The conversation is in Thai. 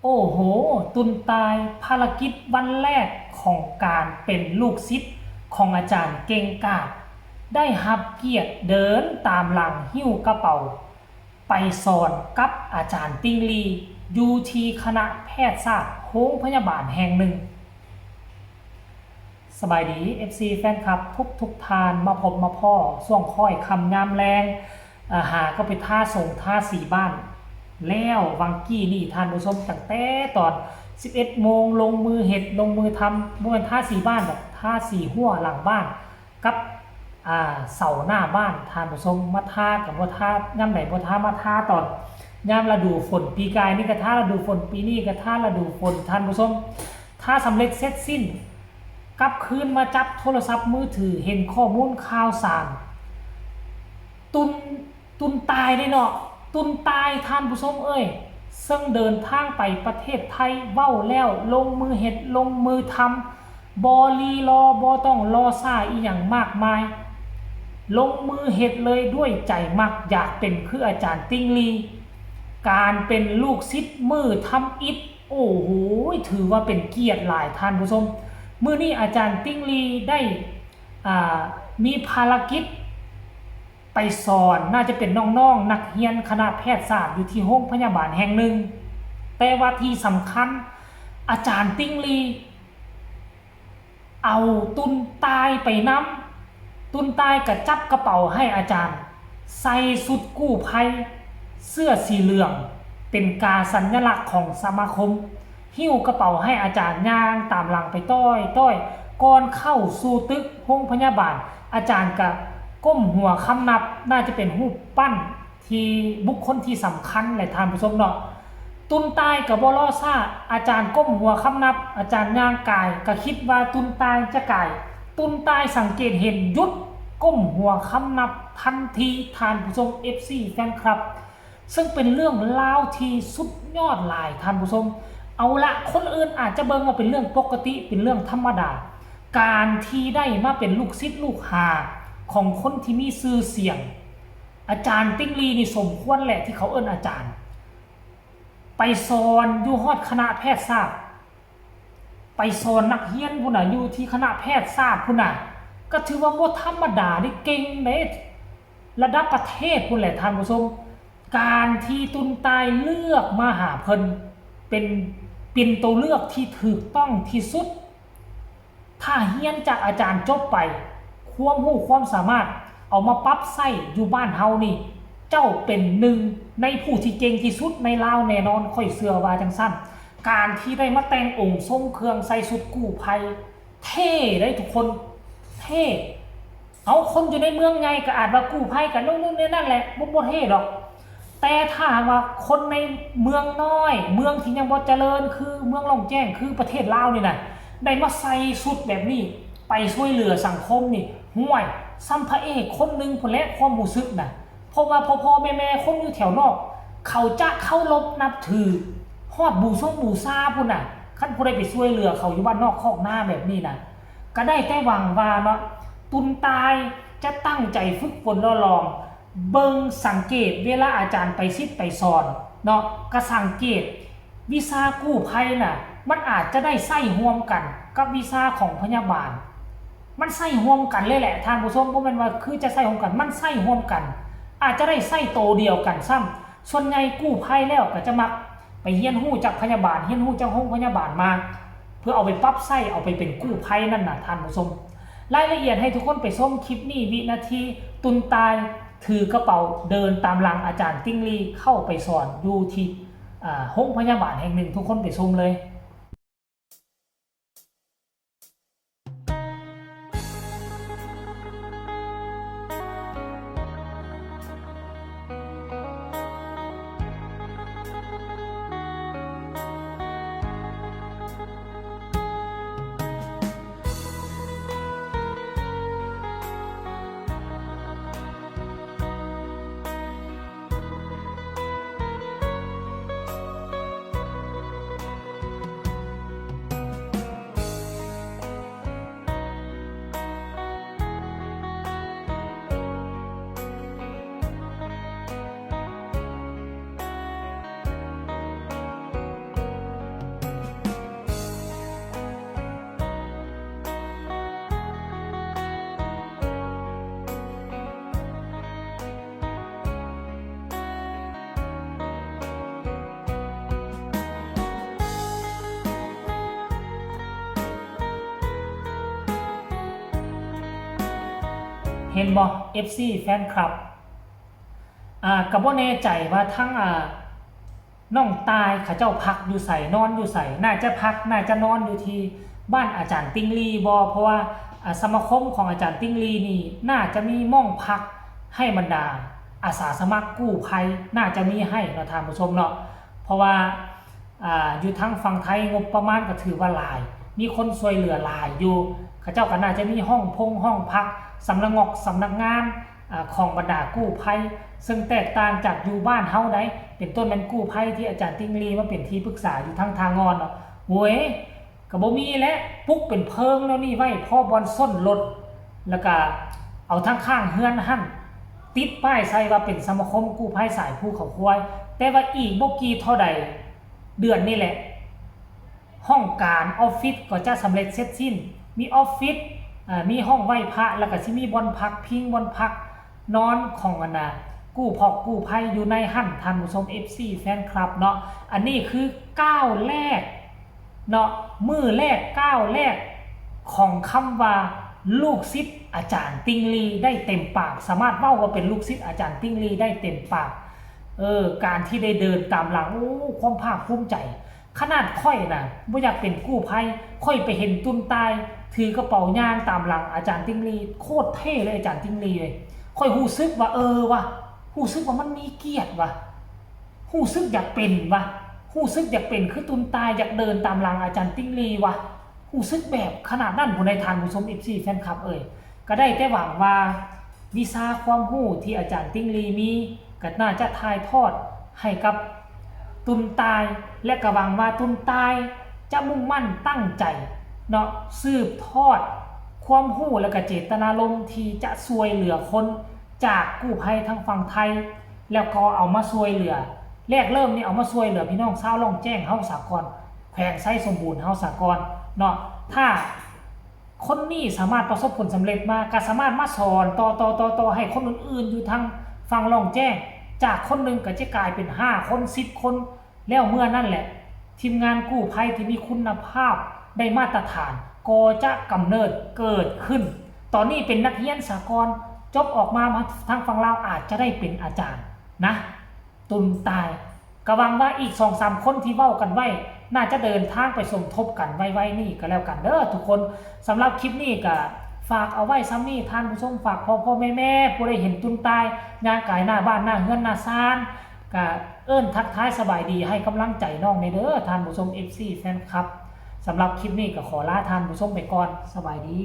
โอ้โหตุนตายภารกิจวันแรกของการเป็นลูกศิษย์ของอาจารย์เก่งกาจได้รับเกียรติเดินตามหลังหิ้วกระเป๋าไปสอนกับอาจารย์ติงลีอยู่ที่คณะแพทยศาสตร์โรงพยาบาลแห่งหนึ่งสบายดี FC แฟนคลับทุกทานมาพบมาพ่อส่วงค่อยคำงามแรงหาก็ไปท่าส่งท่าสีบ้านแล้ววังกี้นี่ทานผู้ชมตั้งแต่ตอน11โมงลงมือเห็ดลงมือทำบ่เป็นท่าสีบ้านแบบท่าสีหัวหลังบ้านกับเสาหน้าบ้านทานผู้ชมมาท่ากับว่าท่าย่ำไหนว่าท่ามาท่าตอนย่ำฤดูฝนปีกายนี่ก็ท่าฤดูฝนปีนี้ก็ท่าฤดูฝนทานผู้ชมท่าสำเร็จเสร็จสิ้นกลับคืนมาจับโทรศัพท์มือถือเห็นข้อมูลข่าวสารตุนตายได้เนาะตุนตายท่านผู้ชมเอ้ยซึ่งเดินทางไปประเทศไทยเว้าแล้วลงมือเฮ็ดลงมือทำบอลีรอบอต้องรอซ่าอีหยังมากมายลงมือเฮ็ดเลยด้วยใจมักอยากเป็นคืออาจารย์ติงลีการเป็นลูกศิษย์มือทำอิฐโอ้โหถือว่าเป็นเกียรติหลายท่านผู้ชมมื้อนี้อาจารย์ติงลีได้มีภารกิจไปสอนน่าจะเป็นน้องๆนักเรียนคณะแพทยศาสตร์อยู่ที่โรงพยาบาลแห่งหนึ่งแต่ว่าที่สำคัญอาจารย์ติงลีเอาตุนตายไปน้ำตุนตายกับจับกระเป๋าให้อาจารย์ใส่สุดกู้ภัยเสื้อสีเหลืองเป็นการสัญลักษณ์ของสมาคมหิ้วกระเป๋าให้อาจารย์ย่างตามหลังไปต้อยก่อนเข้าสู่ตึกโรงพยาบาลอาจารย์กับก้มหัวคำนับน่าจะเป็นรูปปั้นที่บุคคลที่สำคัญแหละท่านผู้ชมเนาะตุนตายกับบอลอซ่าอาจารย์ก้มหัวคำนับอาจารย์ย่างกายก็คิดว่าตุนตายจะกายตุนตายสังเกตเห็นยุดก้มหัวคำนับทันทีท่านผู้ชม FC แฟนคลับซึ่งเป็นเรื่องราวที่สุดยอดหลายท่านผู้ชมเอาละคนอื่นอาจจะเบิ่งว่าเป็นเรื่องปกติเป็นเรื่องธรรมดาการที่ได้มาเป็นลูกศิษย์ลูกหาของคนที่มีชื่อเสียงอาจารย์ติงลีนี่สมควรแหละที่เขาเอิ้นอาจารย์ไปสอนอยู่ฮอดคณะแพทยศาสตร์ไปสอนนักเรียนพุ่นน่ะอยู่ที่คณะแพทยศาสตร์พุ่นน่ะก็ถือว่าบ่ธรรมดาได้เก่งเด้ระดับประเทศพุ่นแหละท่านผู้ชมการที่ตุนตายเลือกมาหาเพิ่นเป็นตัวเลือกที่ถูกต้องที่สุดถ้าเรียนจากอาจารย์จบไปความรู้ความสามารถเอามาปรับใช้อยู่บ้านเฮานี่เจ้าเป็นหนึ่งในผู้ที่เก่งที่สุดในลาวแน่นอนค่อยเชื่อว่าจังซั่นการที่ได้มาแต่งองค์ทรงเครื่องใส่ชุดกู้ภัยเท่ได้ทุกคนเท่เอาคนอยู่ในเมืองไงก็อาจว่ากู้ภัยกันนู่นนี่นั่นแหละบ่เท่ดอกแต่ถ้าว่าคนในเมืองน้อยเมืองที่ยังบ่เจริญคือเมืองล่องแจ้งคือประเทศลาวนี่น่ะได้มาใส่ชุดแบบนี้ไปช่วยเหลือสังคมนี่ห่วยซ้ำพระเอกคนหนึ่งพุ่นแหละความรู้สึกน่ะเพราะว่าพ่อแม่คนอยู่แถวนอกเขาจะเคารพนับถือฮอดบูชาพุ่นน่ะคันผู้ใดไปช่วยเหลือเขาอยู่บ้านนอกคอกหน้าแบบนี้น่ะก็ได้แต่หวังว่าเนาะตุนตายจะตั้งใจฝึกฝนลองเบิ่งสังเกตเวลาอาจารย์ไปซิดไปสอนเนาะก็สังเกตวิชากู้ภัยน่ะมันอาจจะได้ใช้ร่วมกันกับวิชาของพยาบาลมันใส่ห่วมกันเลยแหละท่านผู้ชมบ่แม่นว่าคือจะใส่ห่วมกันมันใส่ห่วมกันอาจจะได้ใส่โตเดียวกันซ้ำส่วนใหญ่กู้ภัยแล้วก็จะมักไปเรียนรู้จากพยาบาลเรียนรู้จากโรงพยาบาลมาเพื่อเอาไปปรับใช้เอาไปเป็นกู้ภัยนั่นน่ะท่านผู้ชมรายละเอียดให้ทุกคนไปชมคลิปนี้วินาทีตุนตายถือกระเป๋าเดินตามหลังอาจารย์ติงลีเข้าไปสอนอยู่ที่โรงพยาบาลแห่งหนึ่งทุกคนไปชมเลย เห็นบ่ FC แฟนคลับก็บ่แน่ใจว่าทั้งน้องตายเขาเจ้าพักอยู่ไสนอนอยู่ไสน่าจะพักน่าจะนอนอยู่ที่บ้านอาจารย์ติ้งลีบ่เพราะว่าสมาคมของอาจารย์ติ้งลีนี่น่าจะมีม่องพักให้บรรดาอาสาสมัครกู้ภัยน่าจะมีให้เนาะท่านผู้ชมเนาะเพราะว่าอยู่ทั้งฝั่งไทยงบประมาณก็ถือว่าหลายมีคนช่วยเหลือหลายอยู่เขาเจ้าก็น่าจะมีห้องพักสำนักงานของบรรดากู้ภัยซึ่งแตกต่างจากอยู่บ้านเฮาได้เป็นต้นมันกู้ภัยที่อาจารย์ติ้งลีมาเป็นที่ปรึกษาอยู่ทั้งทางอนเนาะโว้ยก็บ่มีแล้วปุ๊กเป็นเพิงแล้วนี่ไว้พ่อบอลส้นรถแล้วก็เอาทั้งข้างเฮือนหั่นติดป้ายใส่ว่าเป็นสมาคมกู้ภัยสายภูเขาควายแต่ว่าอีกบ่กี่เท่าใดเดือนนี่แหละห้องการออฟฟิศก็จะสำเร็จเสร็จสิ้นมีออฟฟิศมีห้องไหว้พระแล้วก็สิมีบอนพักพิงบอนพักนอนของกู้ภัยอยู่ในหั่นท่านผู้ชม FC แฟนคลับเนาะอันนี้คือก้าวแรกเนาะมือแรกก้าวแรกของคำว่าลูกศิษย์อาจารย์ติ้งลีได้เต็มปากสามารถเว้าว่าเป็นลูกศิษย์อาจารย์ติ้งลีได้เต็มปากการที่ได้เดินตามหลังความภาคภูมิใจขนาดค่อยนะบ่อยากเป็นกู้ภัยค่อยไปเห็นตุนตายถือกระเป๋าย่างตามหลังอาจารย์ติ้งลีโคตรเท่เลยอาจารย์ติ้งลีเลยค่อยรู้สึกว่าว่ะรู้สึกว่ามันมีเกียรติว่ะรู้สึกอยากเป็นว่ะรู้สึกอยากเป็นคือตุนตายอยากเดินตามหลังอาจารย์ติ้งลีว่ะรู้สึกแบบขนาดนั้นผู้ใดทานผู้ชม FC แฟนคลับก็ได้แต่หวังว่าวิชาความรู้ที่อาจารย์ติ้งลีมีก็น่าจะถ่ายทอดให้กับตุนตายและก็หวังว่าตุนตายจะมุ่งมั่นตั้งใจเนาะสืบทอดความรู้และก็เจตนารมณ์ที่จะช่วยเหลือคนจากกู้ภัยทางฝั่งไทยแล้วก็เอามาช่วยเหลือแรกเริ่มนี่เอามาช่วยเหลือพี่น้องชาวล่องแจ้งเฮาสากลแขวงไส้สมบูรณ์เฮาสากลเนาะถ้าคนนี้สามารถประสบผลสำเร็จมาก็สามารถมาสอนต่อให้คนอื่นๆอยู่ทางฝั่งล่องแจ้งจากคนหนึ่งก็จะกลายเป็น5คน10คนแล้วเมื่อนั่นแหละทีมงานกู้ภัยที่มีคุณภาพได้มาตรฐานก็จะกำเนิดเกิดขึ้นตอนนี้เป็นนักเรียนสากลจบออกมาทางฝั่งลาวอาจจะได้เป็นอาจารย์นะตุนตายกระวังว่าอีก 2-3 คนที่เว้ากันไว้น่าจะเดินทางไปสมทบกันไว้นี่ก็แล้วกันเด้อทุกคนสำหรับคลิปนี้ก็ฝากเอาไว้ซ้ำนี่ท่านผู้ชมฝากพ่อแม่ผู้ได้เห็นตุนตายงานกายหน้าบ้านหน้าเฮือนหน้าซานก็ทักทายสบายดีให้กำลังใจน้องในเด้อท่านผู้ชม FC แฟนคลับสำหรับคลิปนี้ก็ขอลาท่านผู้ชมไปก่อนสบายดี